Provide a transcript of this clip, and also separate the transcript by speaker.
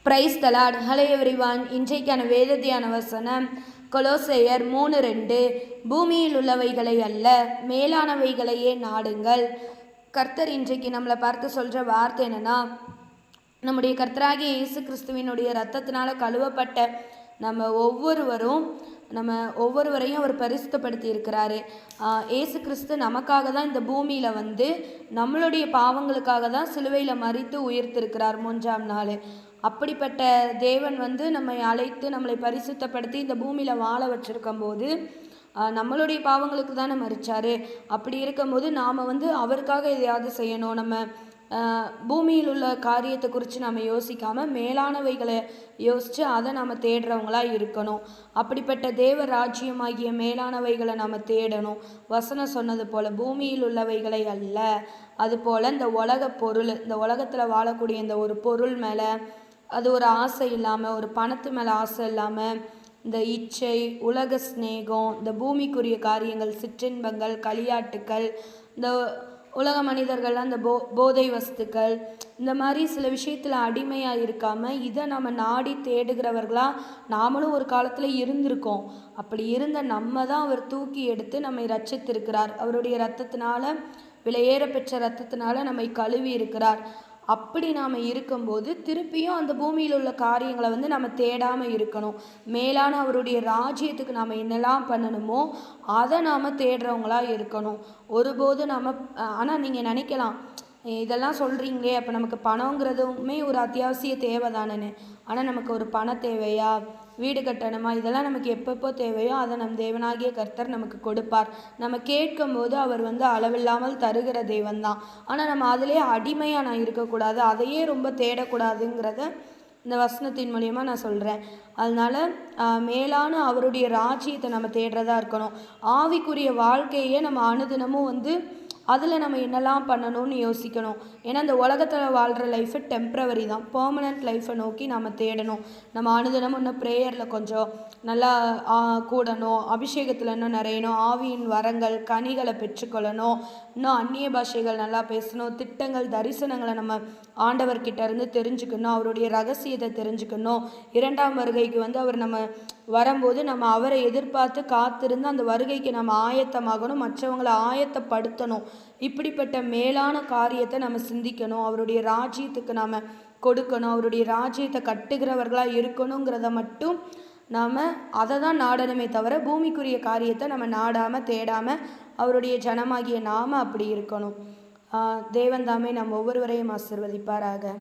Speaker 1: Praise the Lord. Hello everyone. இன்றைக்கான வேத தியான வசனம் கொலோசையர் 3:2. பூமியில் உள்ளவைகளை அல்ல, மேலானவைகளையே நாடுங்கள். கர்த்தர் இன்றைக்கு நம்மளை பார்த்து சொல்கிற வார்த்தை என்னென்னா, நம்முடைய கர்த்தராகிய இயேசு கிறிஸ்துவினுடைய இரத்தத்தினால கழுவப்பட்ட நம்ம ஒவ்வொருவரையும் அவர் பரிசுத்தப்படுத்தி இருக்கிறாரு. இயேசு கிறிஸ்து நமக்காக தான் இந்த பூமியில் வந்து நம்மளுடைய பாவங்களுக்காக தான் சிலுவையில் மரித்து உயிர்த்திருக்கிறார் 3ஆம் நாள். அப்படிப்பட்ட தேவன் வந்து நம்மை அழைத்து நம்மளை பரிசுத்தப்படுத்தி இந்த பூமியில் வாழ வச்சிருக்கும் போது நம்மளுடைய பாவங்களுக்கு தானே மரிச்சாரு. அப்படி இருக்கும்போது நாம் வந்து அவருக்காக எதையாவது செய்யணும். நம்ம பூமியில் உள்ள காரியத்தை குறித்து நம்ம யோசிக்காமல் மேலானவைகளை யோசித்து அதை நம்ம தேடுறவங்களாக இருக்கணும். அப்படிப்பட்ட தேவ ராஜ்யமாகிய மேலானவைகளை நம்ம தேடணும். வசனம் சொன்னது போல் பூமியில் உள்ளவைகளை அல்ல. அதுபோல் இந்த இந்த உலகத்தில் வாழக்கூடிய இந்த ஒரு பொருள் மேலே அது ஒரு ஆசை இல்லாமல், ஒரு பணத்து மேலே ஆசை இல்லாமல், இந்த இச்சை, உலக ஸ்நேகம், இந்த பூமிக்குரிய காரியங்கள், சிற்றின்பங்கள், களியாட்டுக்கள், இந்த உலக மனிதர்கள்லாம் இந்த போதை வஸ்துக்கள், இந்த மாதிரி சில விஷயத்தில் அடிமையாக இருக்காமல் இதை நம்ம நாடி தேடுகிறவர்களாக நாமளும் ஒரு காலத்தில் இருந்திருக்கோம். அப்படி இருந்த நம்ம தான் அவர் தூக்கி எடுத்து நம்மை ரட்சித்திருக்கிறார். அவருடைய இரத்தத்தினால, விலையேற பெற்ற இரத்தத்தினால நம்மை கழுவி இருக்கிறார். அப்படி நாம் இருக்கும்போது திருப்பியும் அந்த பூமியில் உள்ள காரியங்களை வந்து நம்ம தேடாமல் இருக்கணும். மேலான அவருடைய ராஜ்யத்துக்கு நாம் என்னெல்லாம் பண்ணணுமோ அதை நாம் தேடுறவங்களாக இருக்கணும். ஒருபோது ஆனால் நீங்கள் நினைக்கலாம், இதெல்லாம் சொல்கிறீங்களே, அப்போ நமக்கு பணங்கிறதுமே ஒரு அத்தியாவசிய தேவை தானேன்னு. ஆனால் நமக்கு ஒரு பண தேவையா, வீடு கட்டணுமா, இதெல்லாம் நமக்கு எப்பப்போ தேவையோ அதை நம் தேவனாகிய கர்த்தர் நமக்கு கொடுப்பார். நம்ம கேட்கும்போது அவர் வந்து அளவில்லாமல் தருகிற தேவன் தான். ஆனால் நம்ம அதிலே அடிமையாக நான் இருக்கக்கூடாது, அதையே ரொம்ப தேடக்கூடாதுங்கிறத இந்த வசனத்தின் மூலியமாக நான் சொல்கிறேன். அதனால் மேலான அவருடைய ராஜ்யத்தை நம்ம தேடுறதா இருக்கணும். ஆவிக்குரிய வாழ்க்கையே நம்ம அனுதினமும் வந்து அதில் நம்ம என்னெல்லாம் பண்ணணும்னு யோசிக்கணும். ஏன்னா இந்த உலகத்தில் வாழ்கிற லைஃபு டெம்ப்ரவரி தான். பெர்மனண்ட் லைஃப்பை நோக்கி நம்ம தேடணும். நம்ம அனுதினமும் இன்னும் ப்ரேயரில் கொஞ்சம் நல்லா கூடணும், அபிஷேகத்தில் இன்னும் நிறையணும், ஆவியின் வரங்கள் கனிகளை பெற்றுக்கொள்ளணும், இன்னும் அந்நிய பாஷைகள் நல்லா பேசணும், திட்டங்கள் தரிசனங்களை நம்ம ஆண்டவர்கிட்ட இருந்து தெரிஞ்சுக்கணும், அவருடைய ரகசியத்தை தெரிஞ்சுக்கணும். 2ஆம் வருகைக்கு வந்து அவர் நம்ம வரும்போது நம்ம அவரை எதிர்பார்த்து காத்திருந்து அந்த வருகைக்கு நம்ம ஆயத்தமாகணும், மற்றவங்களை ஆயத்தப்படுத்தணும். இப்படிப்பட்ட மேலான காரியத்தை நம்ம சிந்திக்கணும். அவருடைய ராஜ்யத்துக்கு நாம் கொடுக்கணும், அவருடைய ராஜ்யத்தை கட்டுகிறவர்களாக இருக்கணுங்கிறத மட்டும் நாம் அதை தான் நாடணுமே தவிர பூமிக்குரிய காரியத்தை நம்ம நாடாமல் தேடாமல் அவருடைய ஜனமாகிய நாம அப்படி இருக்கணும். தேவன் தாமே நம்ம ஒவ்வொருவரையும் ஆசீர்வதிப்பாராக.